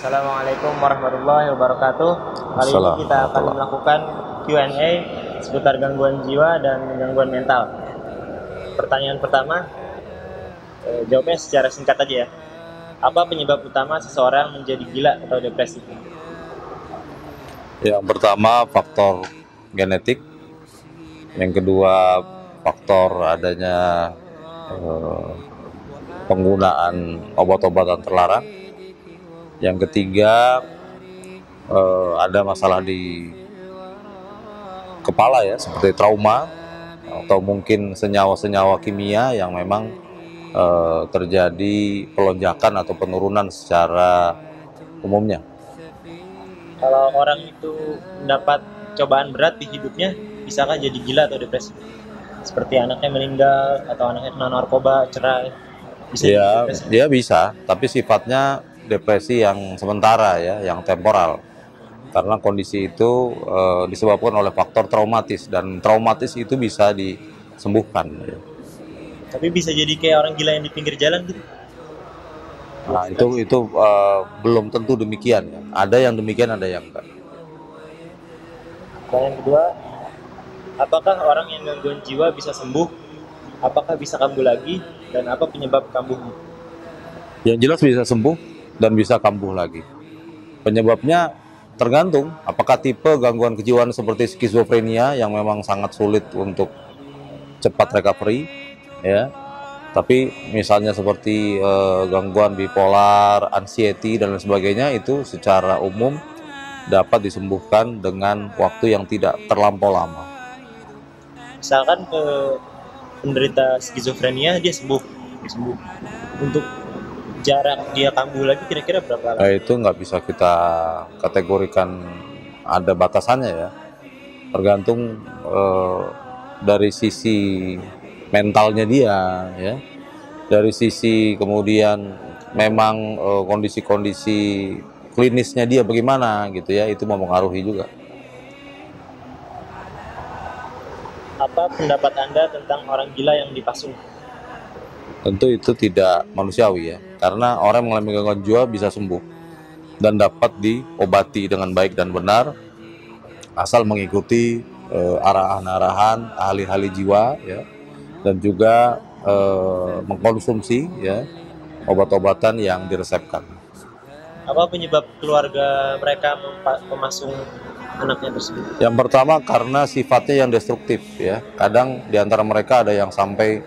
Assalamualaikum warahmatullahi wabarakatuh. Kali ini kita akan melakukan Q&A seputar gangguan jiwa dan gangguan mental. Pertanyaan pertama, jawabnya secara singkat aja ya. Apa penyebab utama seseorang menjadi gila atau depresi? Yang pertama faktor genetik, yang kedua faktor adanya penggunaan obat-obatan terlarang, yang ketiga ada masalah di kepala ya seperti trauma atau mungkin senyawa-senyawa kimia yang memang terjadi pelonjakan atau penurunan secara umumnya. Kalau orang itu mendapat cobaan berat di hidupnya, bisakah jadi gila atau depresi? Seperti anaknya meninggal atau anaknya kena narkoba, cerai, bisa jadi Ya, depresi? dia bisa, tapi sifatnya depresi yang sementara ya, yang temporal. Karena kondisi itu disebabkan oleh faktor traumatis dan traumatis itu bisa disembuhkan. Ya. Tapi bisa jadi kayak orang gila yang di pinggir jalan gitu. Nah, itu belum tentu demikian ya. Ada yang demikian, ada yang enggak. Yang kedua, apakah orang yang gangguan jiwa bisa sembuh? Apakah bisa kambuh lagi? Dan apa penyebab kambuhnya? Yang jelas bisa sembuh dan bisa kambuh lagi. Penyebabnya tergantung apakah tipe gangguan kejiwaan seperti skizofrenia yang memang sangat sulit untuk cepat recovery ya. Tapi misalnya seperti gangguan bipolar, anxiety dan lain sebagainya itu secara umum dapat disembuhkan dengan waktu yang tidak terlampau lama. Misalkan penderita skizofrenia dia sembuh. Untuk jarak dia kambuh lagi kira-kira berapa lama? Nah, itu nggak bisa kita kategorikan ada batasannya ya. Tergantung dari sisi mentalnya dia ya. Dari sisi kemudian memang kondisi-kondisi klinisnya dia bagaimana gitu ya, itu mempengaruhi juga. Apa pendapat Anda tentang orang gila yang dipasung? Tentu itu tidak manusiawi ya, karena orang yang mengalami gangguan jiwa bisa sembuh dan dapat diobati dengan baik dan benar asal mengikuti arahan-arahan ahli-ahli jiwa ya, dan juga mengkonsumsi ya obat-obatan yang diresepkan. Apa penyebab keluarga mereka memasung anaknya tersebut? Yang pertama karena sifatnya yang destruktif ya. Kadang di antara mereka ada yang sampai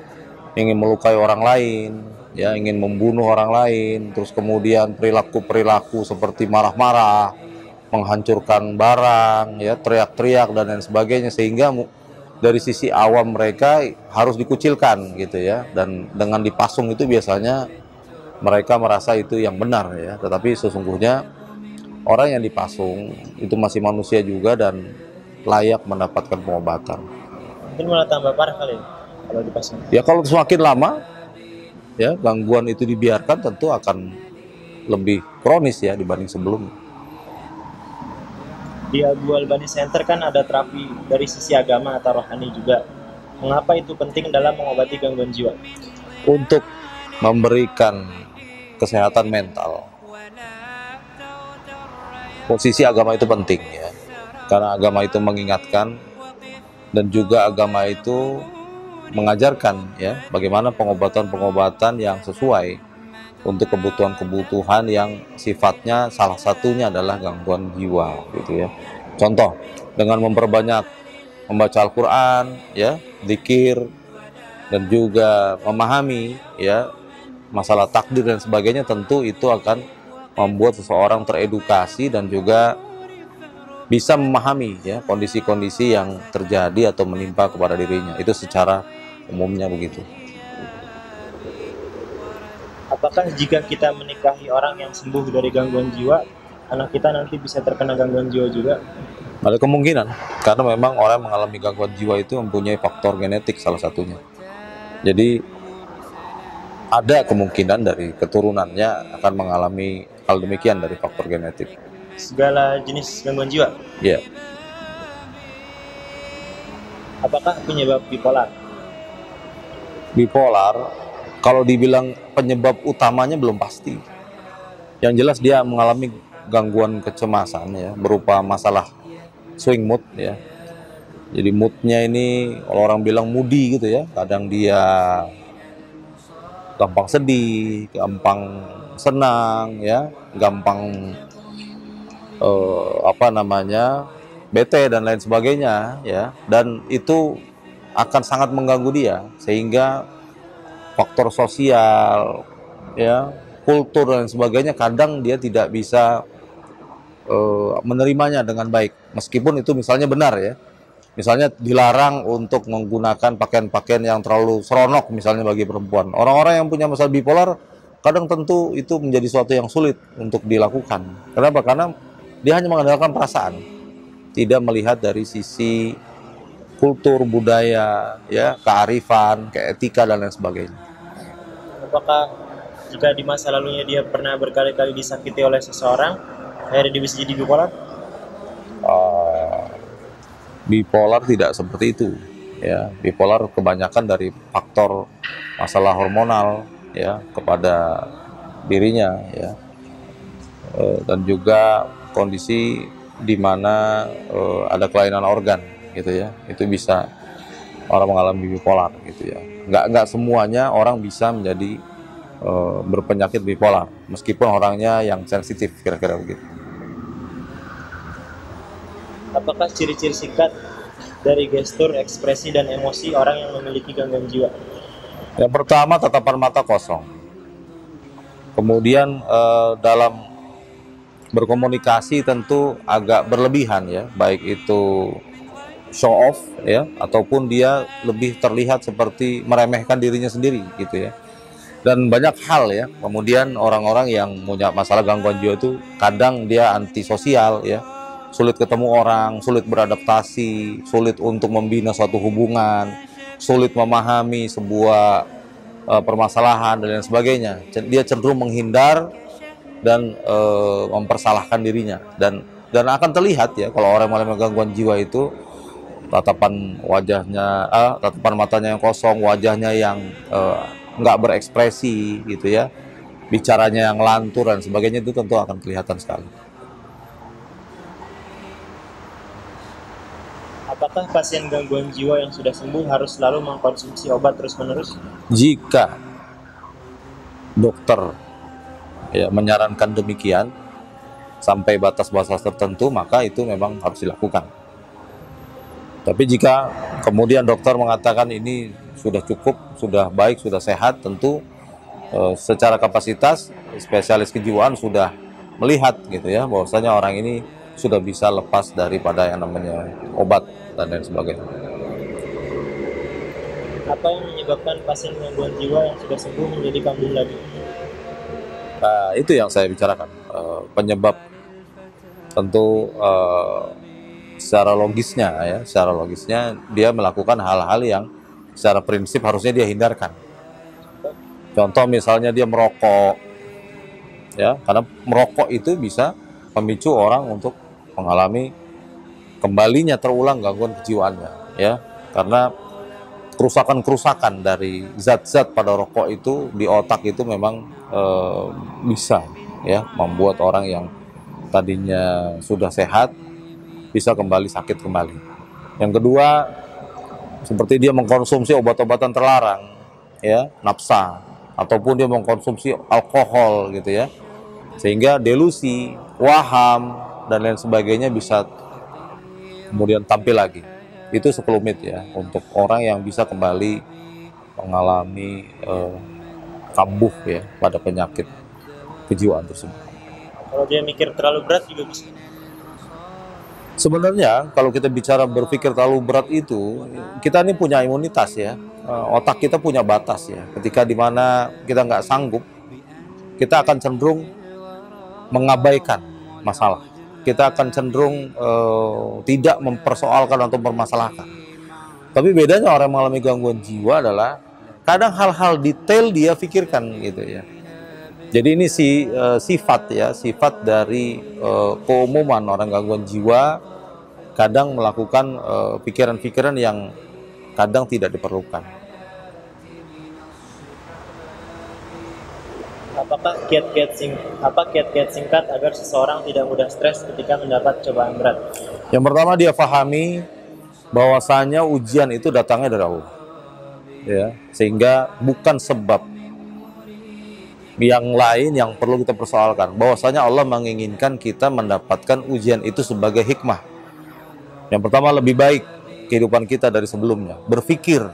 ingin melukai orang lain, ya, ingin membunuh orang lain, terus kemudian perilaku-perilaku seperti marah-marah, menghancurkan barang, ya, teriak-teriak dan lain sebagainya, sehingga dari sisi awam mereka harus dikucilkan gitu ya. Dan dengan dipasung itu biasanya mereka merasa itu yang benar ya, tetapi sesungguhnya orang yang dipasung itu masih manusia juga dan layak mendapatkan pengobatan. Mungkin malah tambah parah kali ya, kalau dipasung. Ya kalau semakin lama ya gangguan itu dibiarkan tentu akan lebih kronis ya dibanding sebelumnya. Di Abu Albani Center kan ada terapi dari sisi agama atau rohani juga. Mengapa itu penting dalam mengobati gangguan jiwa? Untuk memberikan kesehatan mental, posisi agama itu penting ya, karena agama itu mengingatkan dan juga agama itu mengajarkan ya bagaimana pengobatan-pengobatan yang sesuai untuk kebutuhan-kebutuhan yang sifatnya salah satunya adalah gangguan jiwa gitu ya. Contoh dengan memperbanyak membaca Al-Qur'an ya, zikir dan juga memahami ya masalah takdir dan sebagainya, tentu itu akan membuat seseorang teredukasi dan juga bisa memahami ya kondisi-kondisi yang terjadi atau menimpa kepada dirinya. Itu secara umumnya begitu. Apakah jika kita menikahi orang yang sembuh dari gangguan jiwa, anak kita nanti bisa terkena gangguan jiwa juga? Ada kemungkinan, karena memang orang yang mengalami gangguan jiwa itu mempunyai faktor genetik salah satunya. Jadi ada kemungkinan dari keturunannya akan mengalami hal demikian dari faktor genetik. Segala jenis gangguan jiwa? Ya. Apakah penyebab bipolar? Bipolar, kalau dibilang penyebab utamanya belum pasti. Yang jelas dia mengalami gangguan kecemasan ya, berupa masalah swing mood ya. Jadi moodnya ini kalau orang bilang moody gitu ya, kadang dia gampang sedih, gampang senang ya, gampang bete dan lain sebagainya ya, dan itu akan sangat mengganggu dia, sehingga faktor sosial ya, kultur dan sebagainya kadang dia tidak bisa menerimanya dengan baik, meskipun itu misalnya benar ya. Misalnya dilarang untuk menggunakan pakaian-pakaian yang terlalu seronok misalnya bagi perempuan. Orang-orang yang punya masalah bipolar kadang tentu itu menjadi sesuatu yang sulit untuk dilakukan. Kenapa? Karena dia hanya mengandalkan perasaan, tidak melihat dari sisi kultur, budaya, ya, kearifan, keetika dan lain sebagainya. Apakah jika di masa lalunya dia pernah berkali-kali disakiti oleh seseorang, akhirnya dia bisa jadi bipolar? Bipolar tidak seperti itu ya. Bipolar kebanyakan dari faktor masalah hormonal ya kepada dirinya ya, dan juga kondisi di mana ada kelainan organ gitu ya, itu bisa orang mengalami bipolar gitu ya. Nggak semuanya orang bisa menjadi berpenyakit bipolar, meskipun orangnya yang sensitif, kira-kira begitu. Apakah ciri-ciri singkat dari gestur, ekspresi, dan emosi orang yang memiliki gangguan jiwa? Yang pertama, tatapan mata kosong. Kemudian dalam berkomunikasi tentu agak berlebihan ya, baik itu show off ya, ataupun dia lebih terlihat seperti meremehkan dirinya sendiri gitu ya. Dan banyak hal ya. Kemudian orang-orang yang punya masalah gangguan jiwa itu kadang dia antisosial ya, sulit ketemu orang, sulit beradaptasi, sulit untuk membina suatu hubungan, sulit memahami sebuah permasalahan dan lain sebagainya. Dia cenderung menghindar dan mempersalahkan dirinya, dan akan terlihat ya kalau orang mengalami gangguan jiwa itu tatapan wajahnya, tatapan matanya yang kosong, wajahnya yang nggak berekspresi gitu ya, bicaranya yang lantur dan sebagainya, itu tentu akan kelihatan sekali. Apakah pasien gangguan jiwa yang sudah sembuh harus selalu mengkonsumsi obat terus-menerus? Jika dokter ya menyarankan demikian sampai batas-batas tertentu, maka itu memang harus dilakukan. Tapi jika kemudian dokter mengatakan ini sudah cukup, sudah baik, sudah sehat, tentu secara kapasitas spesialis kejiwaan sudah melihat gitu ya, bahwasanya orang ini sudah bisa lepas daripada yang namanya obat dan lain sebagainya. Apa yang menyebabkan pasien gangguan jiwa yang sudah sembuh menjadi kambuh lagi? Nah, itu yang saya bicarakan. Penyebab tentu secara logisnya dia melakukan hal-hal yang secara prinsip harusnya dia hindarkan. Contoh misalnya dia merokok, ya, karena merokok itu bisa memicu orang untuk mengalami kembalinya terulang gangguan kejiwaannya, ya, karena kerusakan dari zat-zat pada rokok itu di otak itu memang bisa ya membuat orang yang tadinya sudah sehat bisa kembali sakit kembali. Yang kedua, seperti dia mengkonsumsi obat-obatan terlarang ya, nafsa, ataupun dia mengkonsumsi alkohol gitu ya, sehingga delusi, waham dan lain sebagainya bisa kemudian tampil lagi. Itu sekelumit ya untuk orang yang bisa kembali mengalami kambuh ya pada penyakit kejiwaan tersebut. Kalau dia mikir terlalu berat juga bisa. Sebenarnya kalau kita bicara berpikir terlalu berat itu, kita ini punya imunitas ya, otak kita punya batas ya. Ketika dimana kita nggak sanggup, kita akan cenderung mengabaikan masalah. Kita akan cenderung tidak mempersoalkan atau mempermasalahkan. Tapi bedanya orang yang mengalami gangguan jiwa adalah kadang hal-hal detail dia pikirkan gitu ya. Jadi ini sifat dari keumuman orang gangguan jiwa, kadang melakukan pikiran-pikiran yang kadang tidak diperlukan. kiat-kiat singkat agar seseorang tidak mudah stres ketika mendapat cobaan berat? Yang pertama, dia pahami bahwasanya ujian itu datangnya dari Allah, ya, sehingga bukan sebab yang lain yang perlu kita persoalkan. Bahwasanya Allah menginginkan kita mendapatkan ujian itu sebagai hikmah. Yang pertama, lebih baik kehidupan kita dari sebelumnya. Berpikir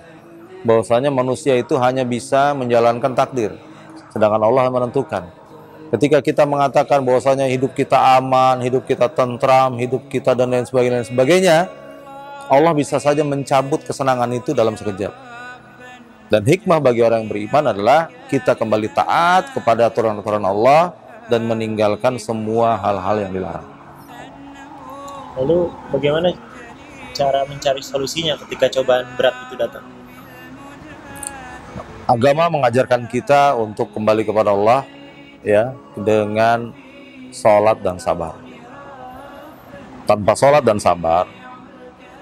bahwasanya manusia itu hanya bisa menjalankan takdir, sedangkan Allah yang menentukan. Ketika kita mengatakan bahwasanya hidup kita aman, hidup kita tentram, hidup kita dan lain sebagainya, Allah bisa saja mencabut kesenangan itu dalam sekejap. Dan hikmah bagi orang yang beriman adalah kita kembali taat kepada aturan-aturan Allah dan meninggalkan semua hal-hal yang dilarang. Lalu bagaimana cara mencari solusinya ketika cobaan berat itu datang? Agama mengajarkan kita untuk kembali kepada Allah, ya, dengan sholat dan sabar. Tanpa sholat dan sabar,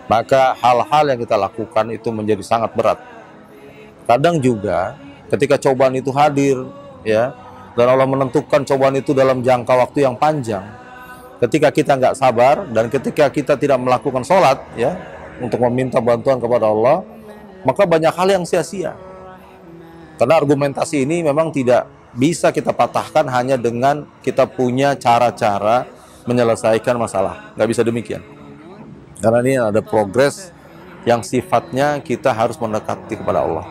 maka hal-hal yang kita lakukan itu menjadi sangat berat. Kadang juga ketika cobaan itu hadir, ya, dan Allah menentukan cobaan itu dalam jangka waktu yang panjang, ketika kita nggak sabar dan ketika kita tidak melakukan sholat, ya, untuk meminta bantuan kepada Allah, maka banyak hal yang sia-sia. Karena argumentasi ini memang tidak bisa kita patahkan hanya dengan kita punya cara-cara menyelesaikan masalah. Nggak bisa demikian. Karena ini ada progres yang sifatnya kita harus mendekati kepada Allah.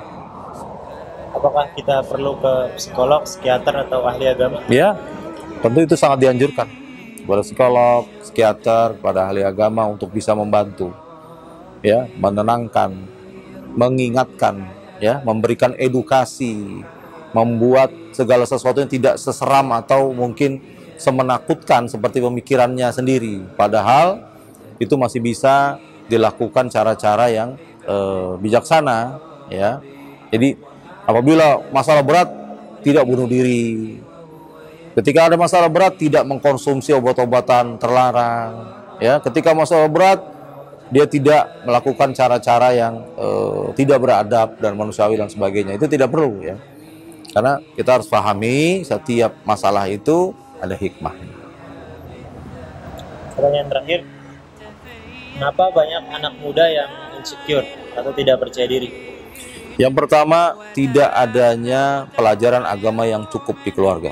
Apakah kita perlu ke psikolog, psikiater, atau ahli agama? Ya, tentu itu sangat dianjurkan kepada psikolog, psikiater, kepada ahli agama untuk bisa membantu, ya, menenangkan, mengingatkan, ya, memberikan edukasi, membuat segala sesuatu yang tidak seseram atau mungkin semenakutkan seperti pemikirannya sendiri. Padahal itu masih bisa dilakukan cara-cara yang bijaksana, ya. Jadi apabila masalah berat, tidak bunuh diri. Ketika ada masalah berat, tidak mengkonsumsi obat-obatan terlarang. Ya, ketika masalah berat, dia tidak melakukan cara-cara yang tidak beradab dan manusiawi dan sebagainya. Itu tidak perlu, ya. Karena kita harus pahami setiap masalah itu ada hikmah. Pertanyaan terakhir, kenapa banyak anak muda yang insecure atau tidak percaya diri? Yang pertama, tidak adanya pelajaran agama yang cukup di keluarga.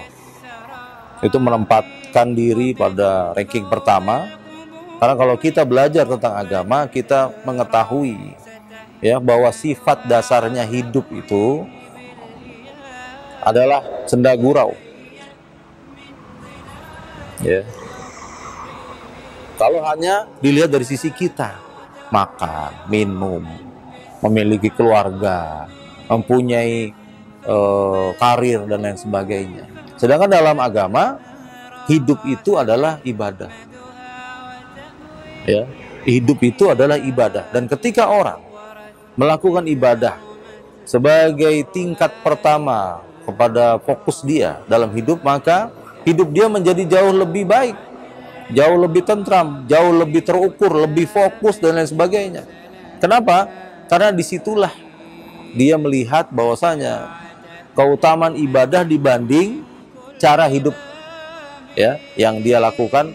Itu menempatkan diri pada ranking pertama. Karena kalau kita belajar tentang agama, kita mengetahui, ya, bahwa sifat dasarnya hidup itu adalah senda gurau. Ya. Kalau hanya dilihat dari sisi kita, makan, minum, memiliki keluarga, mempunyai karir dan lain sebagainya. Sedangkan dalam agama, hidup itu adalah ibadah. Ya, hidup itu adalah ibadah. Dan ketika orang melakukan ibadah sebagai tingkat pertama kepada fokus dia dalam hidup, maka hidup dia menjadi jauh lebih baik, jauh lebih tentram, jauh lebih terukur, lebih fokus dan lain sebagainya. Kenapa? Karena disitulah dia melihat bahwasanya keutamaan ibadah dibanding cara hidup, ya, yang dia lakukan,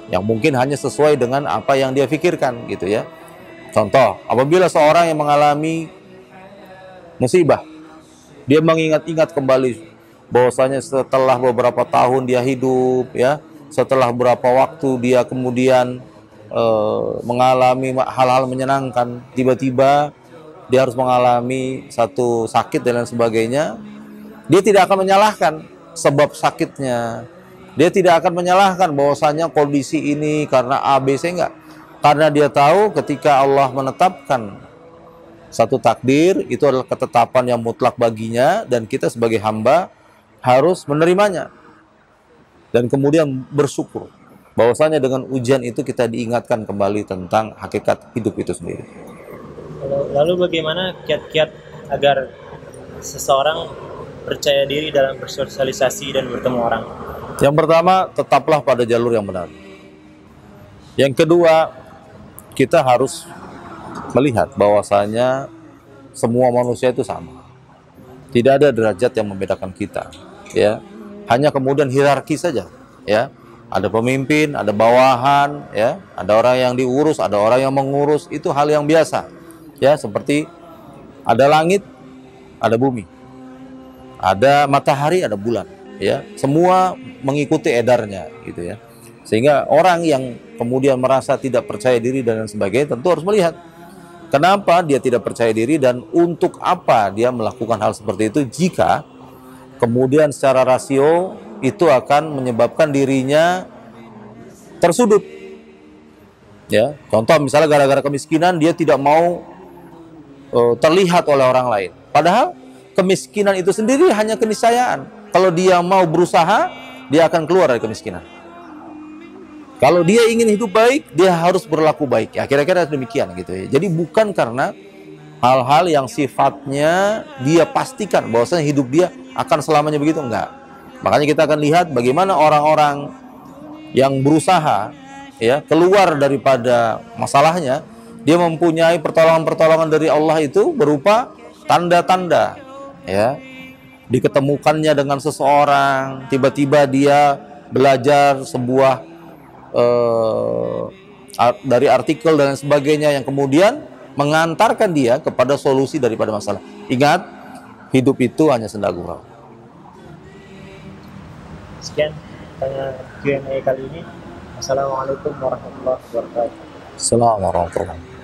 yang mungkin hanya sesuai dengan apa yang dia pikirkan, gitu, ya. Contoh, apabila seorang yang mengalami musibah, dia mengingat-ingat kembali bahwasanya setelah beberapa tahun dia hidup, ya, setelah beberapa waktu dia kemudian mengalami hal-hal menyenangkan, tiba-tiba dia harus mengalami satu sakit dan lain sebagainya, dia tidak akan menyalahkan sebab sakitnya, dia tidak akan menyalahkan bahwasanya kondisi ini karena A, B, C, enggak. Karena dia tahu ketika Allah menetapkan satu takdir, itu adalah ketetapan yang mutlak baginya, dan kita sebagai hamba harus menerimanya dan kemudian bersyukur bahwasanya dengan ujian itu kita diingatkan kembali tentang hakikat hidup itu sendiri. Lalu bagaimana kiat-kiat agar seseorang percaya diri dalam bersosialisasi dan bertemu orang? Yang pertama, tetaplah pada jalur yang benar. Yang kedua, kita harus melihat bahwasanya semua manusia itu sama. Tidak ada derajat yang membedakan kita. ya, hanya kemudian hierarki saja, ya. Ada pemimpin, ada bawahan, ya, ada orang yang diurus, ada orang yang mengurus, itu hal yang biasa, ya. Seperti ada langit, ada bumi, ada matahari, ada bulan, ya. Semua mengikuti edarnya, gitu ya. Sehingga orang yang kemudian merasa tidak percaya diri dan sebagainya tentu harus melihat kenapa dia tidak percaya diri dan untuk apa dia melakukan hal seperti itu, jika kemudian secara rasio itu akan menyebabkan dirinya tersudut. Ya, contoh misalnya gara-gara kemiskinan dia tidak mau terlihat oleh orang lain. Padahal kemiskinan itu sendiri hanya keniscayaan. Kalau dia mau berusaha, dia akan keluar dari kemiskinan. Kalau dia ingin hidup baik, dia harus berlaku baik. Ya, kira-kira demikian gitu ya. Jadi bukan karena hal-hal yang sifatnya dia pastikan bahwasanya hidup dia akan selamanya begitu, enggak. Makanya kita akan lihat bagaimana orang-orang yang berusaha ya keluar daripada masalahnya, dia mempunyai pertolongan-pertolongan dari Allah itu berupa tanda-tanda, ya. Diketemukannya dengan seseorang, tiba-tiba dia belajar sebuah dari artikel dan sebagainya yang kemudian mengantarkan dia kepada solusi daripada masalah. Ingat, hidup itu hanya senda gurau. Sekian tanya Q&A kali ini. Assalamualaikum warahmatullahi wabarakatuh. Assalamualaikum warahmatullahi wabarakatuh.